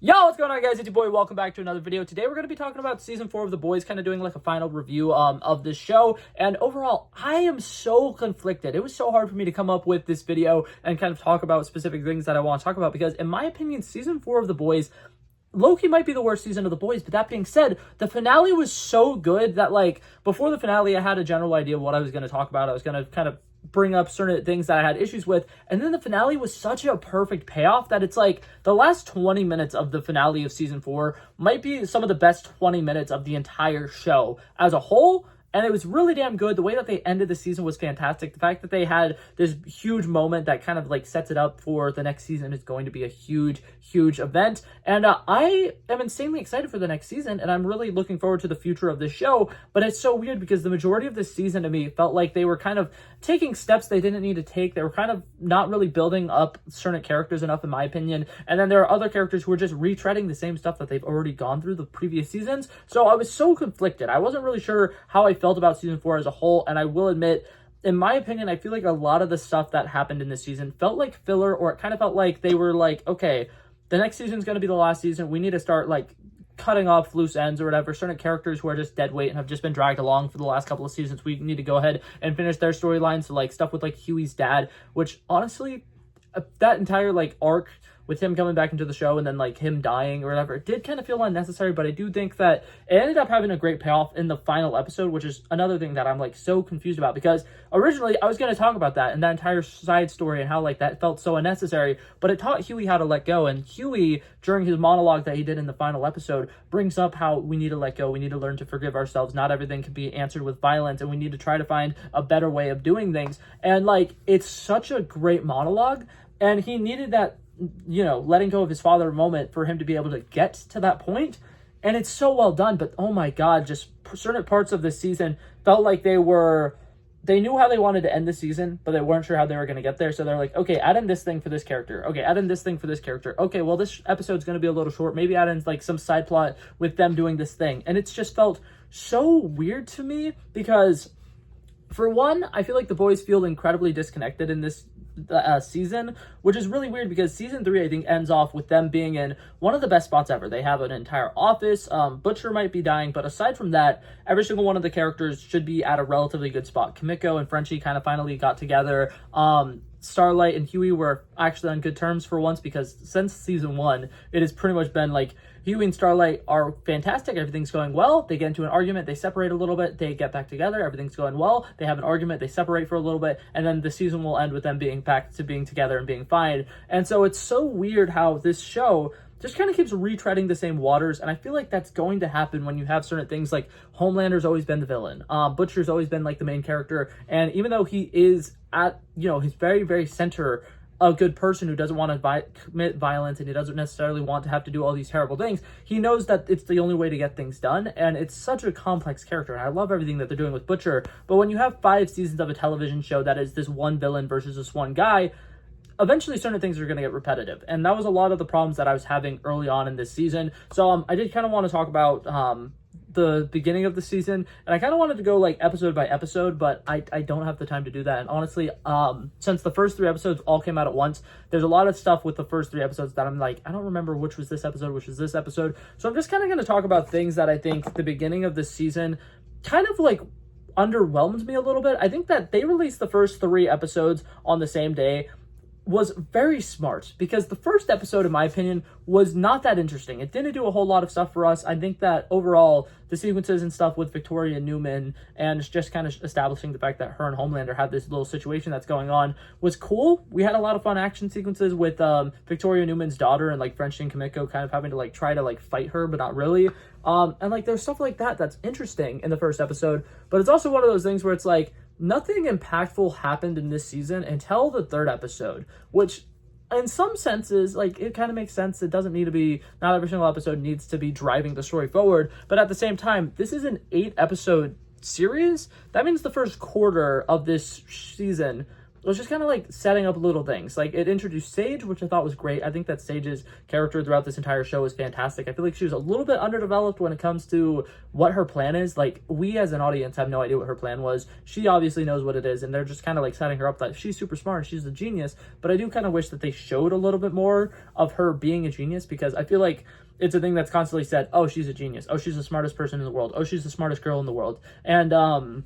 Yo, what's going on, guys? It's your boy. Welcome back to another video. Today we're going to be talking about season 4 of The Boys, kind of doing like a final review of this show. And overall, I am so conflicted. It was so hard for me to come up with this video and kind of talk about specific things that I want to talk about because, in my opinion, season 4 of The Boys, low-key might be the worst season of The Boys. But that being said, the finale was so good that, like, before the finale, I had a general idea of what I was going to talk about. I was going to kind of bring up certain things that I had issues with, and then the finale was such a perfect payoff that it's like the last 20 minutes of the finale of season 4 might be some of the best 20 minutes of the entire show as a whole. And it was really damn good. The way that they ended the season was fantastic. The fact that they had this huge moment that kind of like sets it up for the next season is going to be a huge, huge event. And I am insanely excited for the next season, and I'm really looking forward to the future of this show. But it's so weird because the majority of this season to me felt like they were kind of taking steps they didn't need to take. They were kind of not really building up certain characters enough, in my opinion. And then there are other characters who are just retreading the same stuff that they've already gone through the previous seasons. So I was so conflicted. I wasn't really sure how I felt about season 4 as a whole, and I will admit, in my opinion, I feel like a lot of the stuff that happened in this season felt like filler, or it kind of felt like they were like, okay, the next season is going to be the last season. We need to start like cutting off loose ends or whatever. Certain characters who are just dead weight and have just been dragged along for the last couple of seasons, we need to go ahead and finish their storylines. So like stuff with like Huey's dad, which honestly, that entire like arc with him coming back into the show and then like him dying or whatever, it did kind of feel unnecessary. But I do think that it ended up having a great payoff in the final episode, which is another thing that I'm like so confused about, because originally I was going to talk about that and that entire side story and how like that felt so unnecessary, but it taught Huey how to let go. And Huey, during his monologue that he did in the final episode, brings up how we need to let go, we need to learn to forgive ourselves, not everything can be answered with violence, and we need to try to find a better way of doing things. And like, it's such a great monologue, and he needed that, you know, letting go of his father moment for him to be able to get to that point. And it's so well done. But oh my god, just certain parts of this season felt like they knew how they wanted to end the season, but they weren't sure how they were going to get there. So they're like, okay, add in this thing for this character, okay, add in this thing for this character, okay, well, this episode's going to be a little short, maybe add in like some side plot with them doing this thing. And it's just felt so weird to me because, for one, I feel like the boys feel incredibly disconnected in this season, which is really weird because season 3 I think ends off with them being in one of the best spots ever. They have an entire office. Butcher might be dying, but aside from that, every single one of the characters should be at a relatively good spot. Kimiko and Frenchie kind of finally got together. Starlight and Huey were actually on good terms for once, because since season 1 it has pretty much been like Huey and Starlight are fantastic, everything's going well, they get into an argument, they separate a little bit, they get back together, everything's going well, they have an argument, they separate for a little bit, and then the season will end with them being back to being together and being fine. And so it's so weird how this show just kind of keeps retreading the same waters, and I feel like that's going to happen when you have certain things like Homelander's always been the villain, Butcher's always been like the main character, and even though he is at, you know, his very, very center, a good person who doesn't want to commit violence, and he doesn't necessarily want to have to do all these terrible things, he knows that it's the only way to get things done, and it's such a complex character, and I love everything that they're doing with Butcher. But when you have 5 seasons of a television show that is this one villain versus this one guy, eventually certain things are going to get repetitive, and that was a lot of the problems that I was having early on in this season. So I did kind of want to talk about the beginning of the season, and I kind of wanted to go like episode by episode, but I don't have the time to do that. And honestly, since the first 3 episodes all came out at once, there's a lot of stuff with the first 3 episodes that I'm like, I don't remember which was this episode, which was this episode. So I'm just kind of going to talk about things that I think the beginning of this season kind of like underwhelmed me a little bit. I think that they released the first 3 episodes on the same day was very smart, because the first episode, in my opinion, was not that interesting. It didn't do a whole lot of stuff for us. I think that overall, the sequences and stuff with Victoria Newman and just kind of establishing the fact that her and Homelander have this little situation that's going on was cool. We had a lot of fun action sequences with Victoria Newman's daughter and like Frenchie and Kimiko kind of having to like try to like fight her, but not really. And like there's stuff like that that's interesting in the first episode, but it's also one of those things where it's like, nothing impactful happened in this season until the 3rd episode, which in some senses, like, it kind of makes sense. It doesn't need to be, not every single episode needs to be driving the story forward, but at the same time, this is an 8-episode series. That means the first quarter of this season was just kind of like setting up little things. Like it introduced Sage, which I thought was great. I think that Sage's character throughout this entire show is fantastic. I feel like she was a little bit underdeveloped when it comes to what her plan is. Like we as an audience have no idea what her plan was. She obviously knows what it is, and they're just kind of like setting her up that she's super smart, she's a genius. But I do kind of wish that they showed a little bit more of her being a genius, because I feel like it's a thing that's constantly said, oh, she's a genius. Oh, she's the smartest person in the world. Oh, she's the smartest girl in the world. And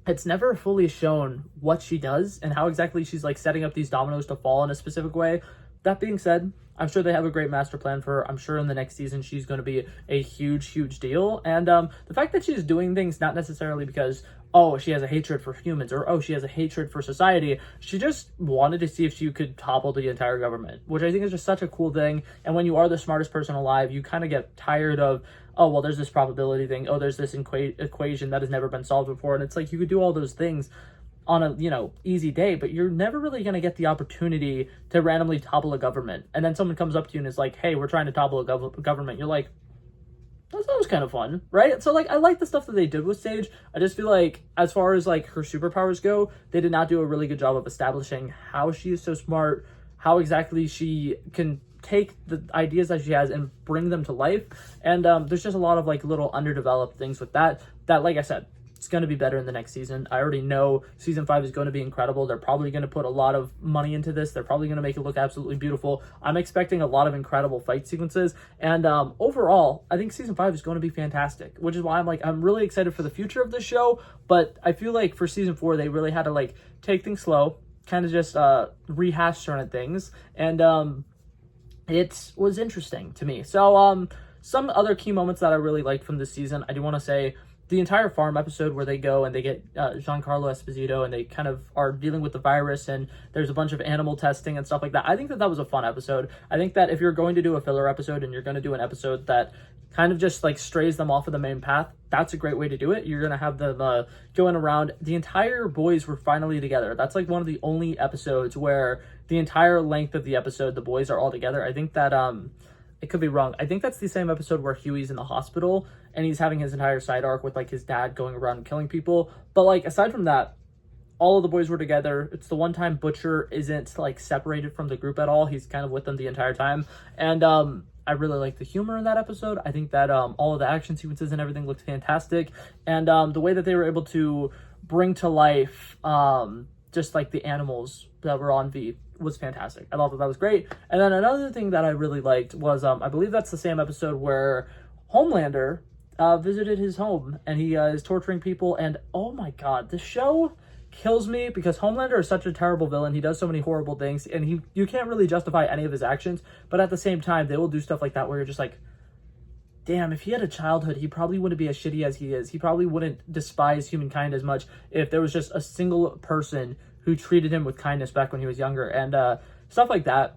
it's never fully shown what she does and how exactly she's like setting up these dominoes to fall in a specific way. That being said, I'm sure they have a great master plan for her. I'm sure in the next season she's going to be a huge deal. And the fact that she's doing things not necessarily because, oh, she has a hatred for humans, or oh, she has a hatred for society. She just wanted to see if she could topple the entire government, which I think is just such a cool thing. And when you are the smartest person alive, you kind of get tired of, oh, well, there's this probability thing. Oh, there's this equation that has never been solved before. And it's like you could do all those things on a, easy day, but you're never really going to get the opportunity to randomly topple a government. And then someone comes up to you and is like, hey, we're trying to topple a government. You're like, that was kind of fun, right? So, like, I like the stuff that they did with Sage. I just feel like, as far as, like, her superpowers go, they did not do a really good job of establishing how she is so smart, how exactly she can take the ideas that she has and bring them to life. And there's just a lot of, like, little underdeveloped things with that, like I said, it's going to be better in the next season. I already know season 5 is going to be incredible. They're probably going to put a lot of money into this. They're probably going to make it look absolutely beautiful. I'm expecting a lot of incredible fight sequences. And overall, I think season 5 is going to be fantastic, which is why I'm really excited for the future of the show. But I feel like for season 4, they really had to like take things slow, kind of just rehash certain things. And it was interesting to me. So some other key moments that I really liked from this season, I do want to say, the entire farm episode where they go and they get Giancarlo Esposito and they kind of are dealing with the virus and there's a bunch of animal testing and stuff like that. I think that was a fun episode. I think that if you're going to do a filler episode and you're going to do an episode that kind of just like strays them off of the main path, that's a great way to do it. You're going to have them going around. The entire boys were finally together. That's like one of the only episodes where the entire length of the episode, the boys are all together. I think that it could be wrong. I think that's the same episode where Huey's in the hospital and he's having his entire side arc with like his dad going around and killing people. But like aside from that, all of the boys were together. It's the one time Butcher isn't like separated from the group at all. He's kind of with them the entire time. And I really like the humor in that episode. I think that all of the action sequences and everything looked fantastic. And the way that they were able to bring to life just like the animals that were on V was fantastic. I thought that was great. And then another thing that I really liked was I believe that's the same episode where Homelander visited his home and he is torturing people. And oh my god, the show kills me because Homelander is such a terrible villain. He does so many horrible things and you can't really justify any of his actions, but at the same time they will do stuff like that where you're just like, damn, if he had a childhood, he probably wouldn't be as shitty as he is. He probably wouldn't despise humankind as much if there was just a single person who treated him with kindness back when he was younger. And stuff like that,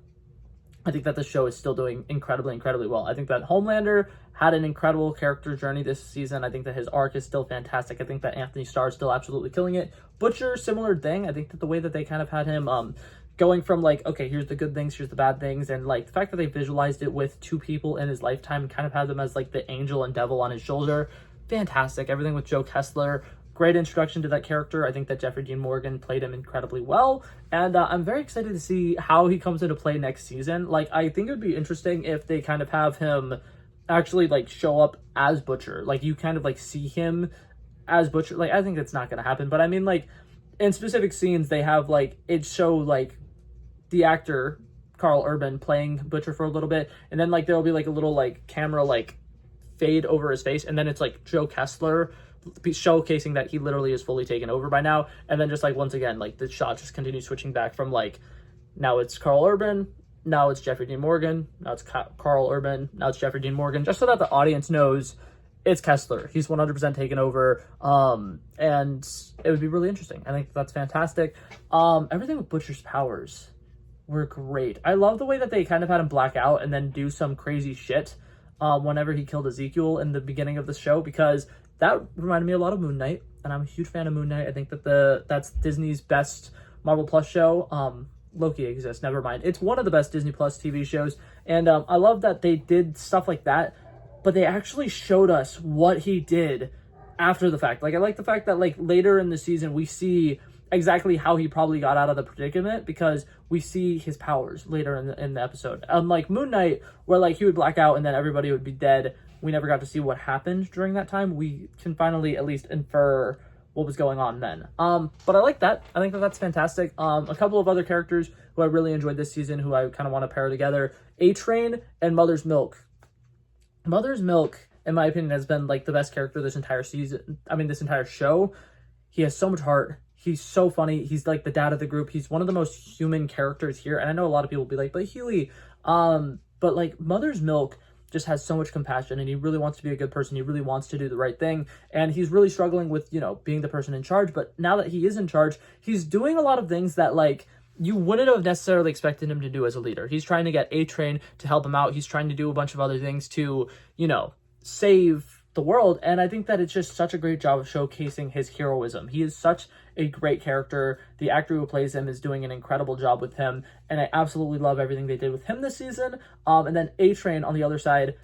I think that the show is still doing incredibly well. I think that Homelander had an incredible character journey this season. I think that his arc is still fantastic. I think that Anthony Starr is still absolutely killing it. Butcher, similar thing. I think that the way that they kind of had him going from like, okay, here's the good things, here's the bad things, and like the fact that they visualized it with two people in his lifetime and kind of had them as like the angel and devil on his shoulder, fantastic. Everything with Joe Kessler, great introduction to that character. I think that Jeffrey Dean Morgan played him incredibly well, and I'm very excited to see how he comes into play next season. Like, I think it would be interesting if they kind of have him actually like show up as Butcher, like you kind of like see him as Butcher. Like, I think it's not gonna happen, but I mean, like in specific scenes they have like it show like the actor Carl Urban playing Butcher for a little bit, and then like there'll be like a little like camera like fade over his face, and then it's like Joe Kessler showcasing that he literally is fully taken over by now. And then just like once again, like the shot just continues switching back from like now it's Carl Urban, now it's Jeffrey Dean Morgan, now it's Carl Urban, now it's Jeffrey Dean Morgan, just so that the audience knows it's Kessler. He's 100% taken over, and it would be really interesting. I think that's fantastic. Everything with Butcher's powers were great. I love the way that they kind of had him black out and then do some crazy shit whenever he killed Ezekiel in the beginning of the show, because that reminded me a lot of Moon Knight, and I'm a huge fan of Moon Knight. I think that that's Disney's best Marvel Plus show. Loki exists, never mind. It's one of the best Disney Plus TV shows, and I love that they did stuff like that, but they actually showed us what he did after the fact. Like, I like the fact that like later in the season we see exactly how he probably got out of the predicament, because we see his powers later in the episode. Unlike Moon Knight, where like he would black out and then everybody would be dead, we never got to see what happened during that time. We can finally at least infer what was going on then. But I like that. I think that that's fantastic. A couple of other characters who I really enjoyed this season, who I kind of want to pair together: A-Train and Mother's Milk. Mother's Milk, in my opinion, has been like the best character this entire season. I mean, this entire show. He has so much heart. He's so funny. He's like the dad of the group. He's one of the most human characters here. And I know a lot of people will be like, but Huey, but like Mother's Milk just has so much compassion, and he really wants to be a good person. He really wants to do the right thing. And he's really struggling with, you know, being the person in charge. But now that he is in charge, he's doing a lot of things that like you wouldn't have necessarily expected him to do as a leader. He's trying to get A-Train to help him out. He's trying to do a bunch of other things to, you know, save the world. And I think that it's just such a great job of showcasing his heroism. He is such a great character. The actor who plays him is doing an incredible job with him, and I absolutely love everything they did with him this season. And then A-Train on the other side,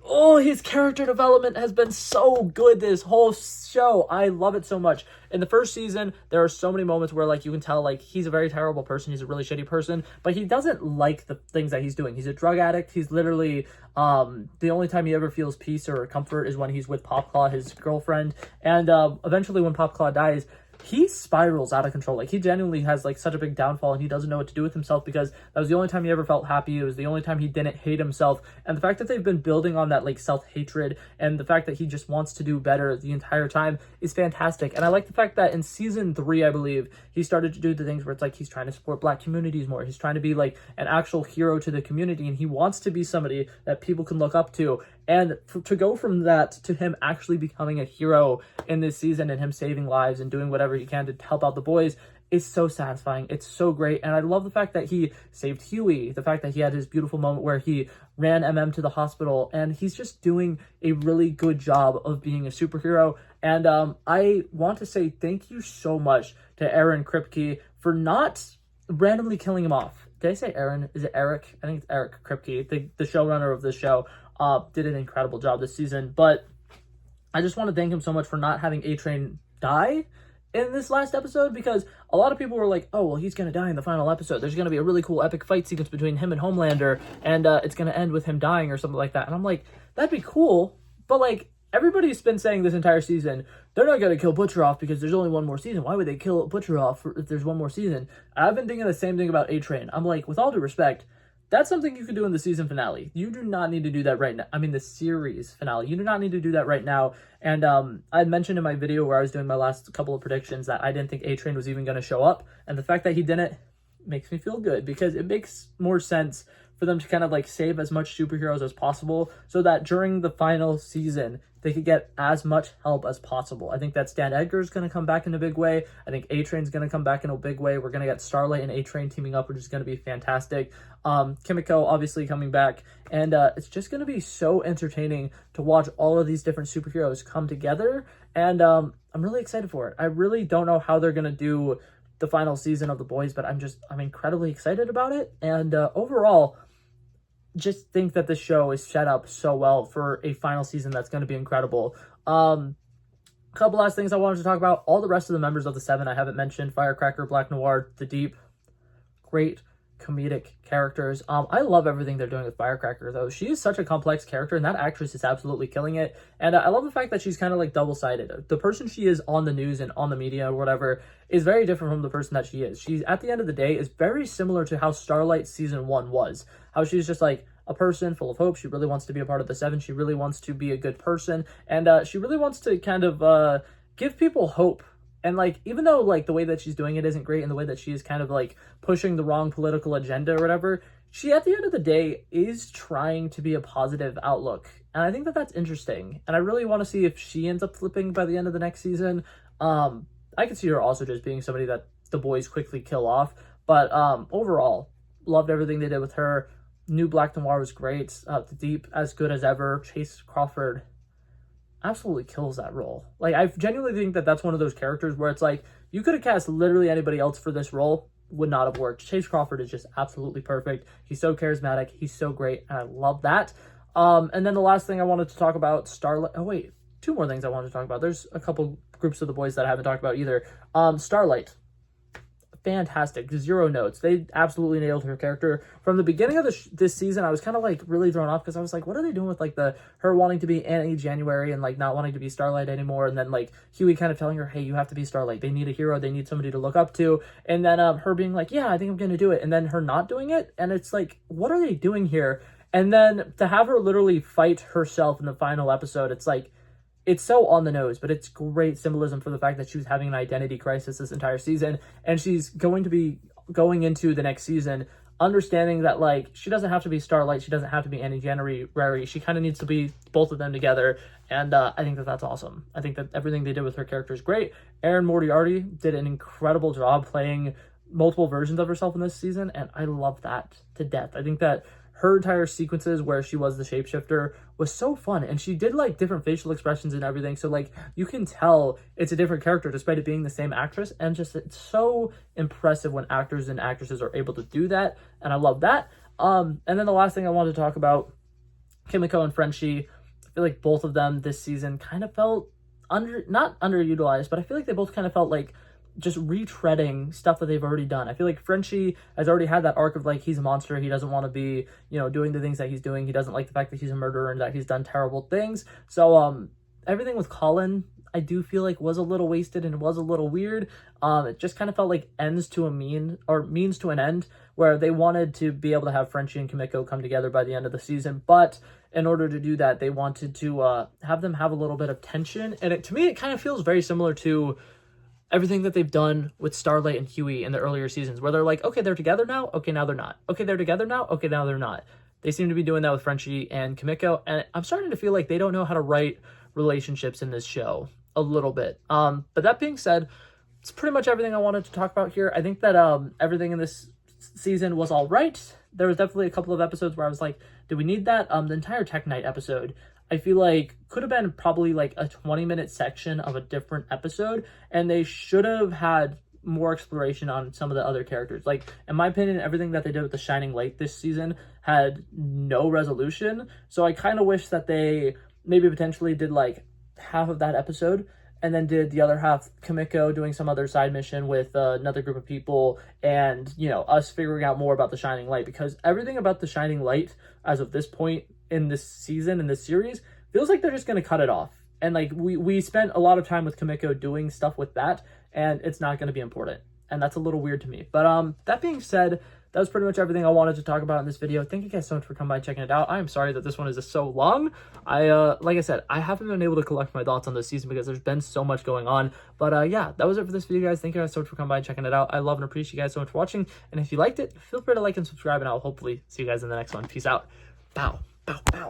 oh, his character development has been so good this whole show. I love it so much. In the first season, there are so many moments where like you can tell like he's a very terrible person, he's a really shitty person, but he doesn't like the things that he's doing. He's a drug addict. He's literally the only time he ever feels peace or comfort is when he's with Popclaw, his girlfriend. And eventually when Popclaw dies, he spirals out of control. Like, he genuinely has like such a big downfall, and he doesn't know what to do with himself, because that was the only time he ever felt happy. It was the only time he didn't hate himself. And the fact that they've been building on that like self-hatred, and the fact that he just wants to do better the entire time, is fantastic. And I like the fact that in season 3, I believe, he started to do the things where it's like he's trying to support Black communities more. He's trying to be like an actual hero to the community, and he wants to be somebody that people can look up to. And to go from that to him actually becoming a hero in this season, and him saving lives and doing whatever he can to help out the boys, is so satisfying. It's so great. And I love the fact that he saved Huey, the fact that he had his beautiful moment where he ran MM to the hospital, and he's just doing a really good job of being a superhero. And I want to say thank you so much to Aaron Kripke for not randomly killing him off. Did I say Aaron? Is it Eric? I think it's Eric Kripke, the showrunner of the show. Did an incredible job this season. But I just want to thank him so much for not having A-Train die in this last episode, because a lot of people were like, oh, well, he's going to die in the final episode. There's going to be a really cool epic fight sequence between him and Homelander, and it's going to end with him dying or something like that. And I'm like, that'd be cool, but like, everybody's been saying this entire season, they're not going to kill Butcher off because there's only one more season. Why would they kill Butcher off if there's one more season? I've been thinking the same thing about A-Train. I'm like, with all due respect, that's something you could do in the season finale. You do not need to do that right now. I mean, the series finale. You do not need to do that right now. And I mentioned in my video where I was doing my last couple of predictions that I didn't think A-Train was even going to show up. And the fact that he didn't makes me feel good, because it makes more sense for them to kind of like save as much superheroes as possible, so that during the final season, they could get as much help as possible. I think that Stan Edgar's going to come back in a big way. I think A-Train's going to come back in a big way. We're going to get Starlight and A-Train teaming up, which is going to be fantastic. Kimiko obviously coming back. And it's just going to be so entertaining to watch all of these different superheroes come together. And I'm really excited for it. I really don't know how they're going to do the final season of The Boys, but I'm incredibly excited about it. And overall, just think that the show is set up so well for a final season that's going to be incredible. Couple last things I wanted to talk about. All the rest of the members of the Seven I haven't mentioned. Firecracker, Black Noir, The Deep. Great comedic characters. I love everything they're doing with Firecracker, though. She is such a complex character, and that actress is absolutely killing it. And I love the fact that she's kind of like double-sided. The person she is on the news and on the media or whatever is very different from the person that she is. She's, at the end of the day, is very similar to how Starlight Season 1 was. How she's just like a person full of hope. She really wants to be a part of the Seven. She really wants to be a good person. And she really wants to kind of give people hope. And like, even though like the way that she's doing it isn't great, and the way that she is kind of like pushing the wrong political agenda or whatever, she at the end of the day is trying to be a positive outlook. And I think that that's interesting. And I really want to see if she ends up flipping by the end of the next season. I could see her also just being somebody that the boys quickly kill off. But overall, loved everything they did with her. New Black Noir was great. The Deep, as good as ever. Chase Crawford absolutely kills that role. Like, I genuinely think that that's one of those characters where it's like, you could have cast literally anybody else for this role, would not have worked. Chase Crawford is just absolutely perfect. He's so charismatic. He's so great. And I love that. And then the last thing I wanted to talk about, Starlight. Oh, wait. Two more things I wanted to talk about. There's a couple groups of the boys that I haven't talked about either. Starlight. fantastic. 0 notes. They absolutely nailed her character. From the beginning of this season, I was kind of like really thrown off because I was like, what are they doing with like her wanting to be Annie January and like not wanting to be Starlight anymore, and then like Huey kind of telling her, hey, you have to be Starlight. They need a hero. They need somebody to look up to. And then her being like, yeah, I think I'm going to do it. And then her not doing it. And it's like, what are they doing here? And then to have her literally fight herself in the final episode, it's like, it's so on the nose, but it's great symbolism for the fact that she was having an identity crisis this entire season, and she's going to be going into the next season understanding that like she doesn't have to be Starlight, she doesn't have to be Annie January, she kind of needs to be both of them together, and I think that that's awesome. I think that everything they did with her character is great. Erin Moriarty did an incredible job playing multiple versions of herself in this season, and I love that to death. I think that her entire sequences where she was the shapeshifter was so fun, and she did like different facial expressions and everything, so like you can tell it's a different character despite it being the same actress, and just it's so impressive when actors and actresses are able to do that, and I love that. And then the last thing I wanted to talk about, Kimiko and Frenchie. I feel like both of them this season kind of felt not underutilized, but I feel like they both kind of felt like just retreading stuff that they've already done. I feel like Frenchie has already had that arc of like he's a monster, he doesn't want to be, you know, doing the things that he's doing, he doesn't like the fact that he's a murderer and that he's done terrible things. So everything with Colin I do feel like was a little wasted and was a little weird. It just kind of felt like ends to a means to an end, where they wanted to be able to have Frenchie and Kimiko come together by the end of the season, but in order to do that they wanted to have them have a little bit of tension, and to me it kind of feels very similar to everything that they've done with Starlight and Huey in the earlier seasons, where they're like, okay, they're together now, okay, now they're not. Okay, they're together now, okay, now they're not. They seem to be doing that with Frenchie and Kimiko, and I'm starting to feel like they don't know how to write relationships in this show a little bit. But that being said, it's pretty much everything I wanted to talk about here. I think that everything in this season was all right. There was definitely a couple of episodes where I was like, do we need that? The entire Tech Night episode, I feel like could have been probably like a 20-minute section of a different episode, and they should have had more exploration on some of the other characters. Like, in my opinion, everything that they did with the Shining Light this season had no resolution, so I kind of wish that they maybe potentially did like half of that episode and then did the other half Kimiko doing some other side mission with another group of people, and, you know, us figuring out more about the Shining Light, because everything about the Shining Light as of this point in this season, in this series, feels like they're just going to cut it off. And like we spent a lot of time with Kimiko doing stuff with that, and it's not going to be important, and that's a little weird to me. But that being said, that was pretty much everything I wanted to talk about in this video. Thank you guys so much for coming by and checking it out. I am sorry that this one is just so long. Like I said, I haven't been able to collect my thoughts on this season because there's been so much going on. But yeah, that was it for this video, guys. Thank you guys so much for coming by and checking it out. I love and appreciate you guys so much for watching. And if you liked it, feel free to like and subscribe, and I'll hopefully see you guys in the next one. Peace out. Bow, bow, bow.